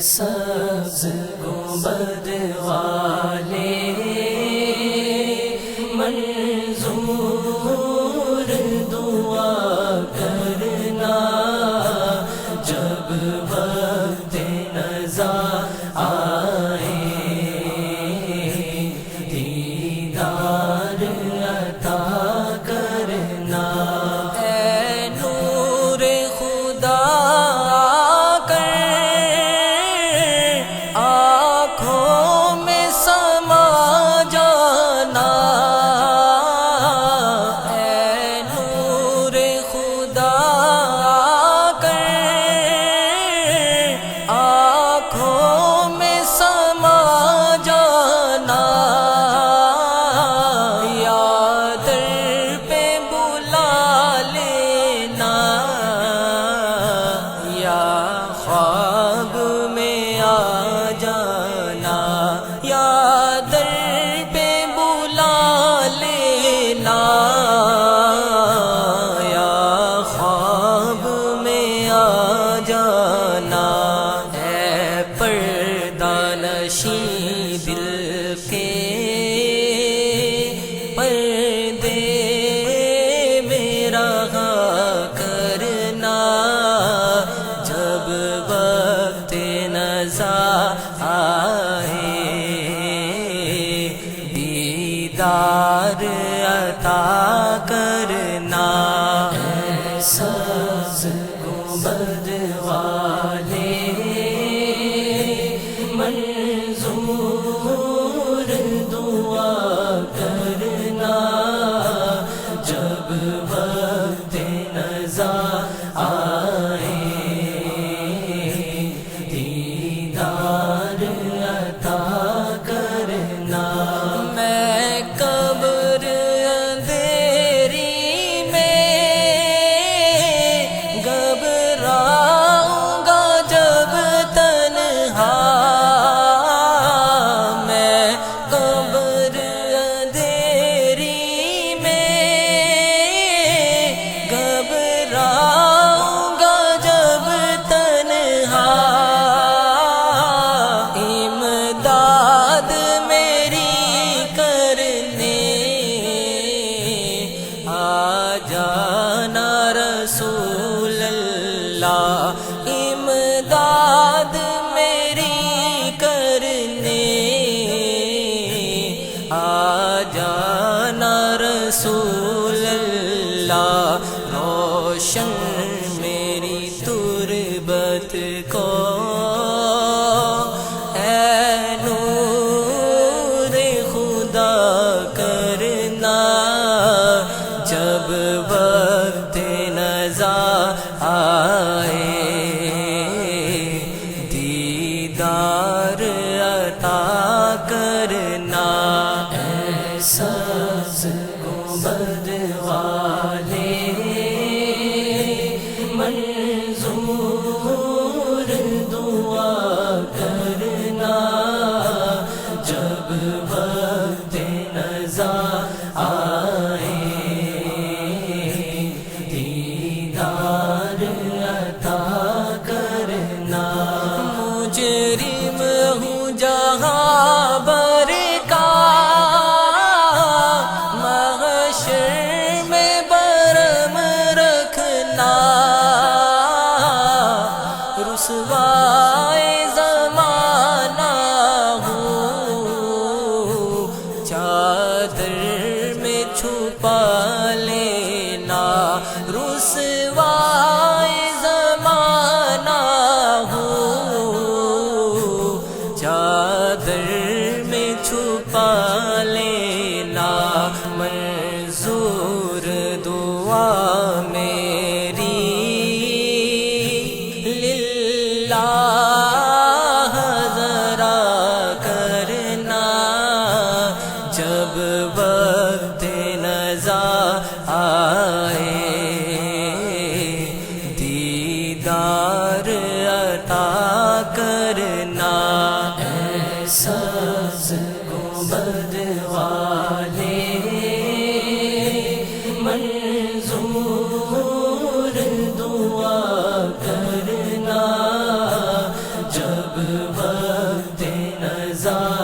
سبز گنبد والے منظور دعا کرنا، جب وقت نزا آئے دیدار عطا کرنا۔ اے نور خدا آنکھوں میں سما جانا، اے نور خدا آنکھوں میں سما جانا، یا در پہ بلا لینا، یا خواب میں آ جانا، یا در پہ بلا لینا، یا خواب میں آ جانا۔ اے پردہ نشیں دل کے پردے میرا کرنا، جب وقت نزا آئے دیدار عطا کرنا۔ سبز گنبد والے منظور دعا کرنا، جب وقت نزا آئے دیدار عطا کرنا۔ میں قبر اندھیری میں گھبراؤں گا جب تنہا، میں قبر اندھیری میں گھبراؤں گا جب تنہا، امداد میری کرنے آ جانا رسول اللہ، امداد میری کرنے آ جانا رسول اللہ، روشن میری تربت کو اے نور خدا کرنا، جب وقت نزا آئے دیدار عطا کرنا۔ سبز گنبد والے منظور دعا کرنا، جب وقت نزا آئے دیدار عطا کرنا۔ مجرم ہوں جہاں بر کا، محشر میں برم رکھنا، رسوائے زمانہ ہوں چادر میں چھپا لینا، رسوائے زمانہ ہوں چادر میں چھپا لینا، منظور دعا میری للہ ذرا کرنا، جب وقت نزا آئے دیدار عطا کرنا۔ سبز گنبد والے منظور رضا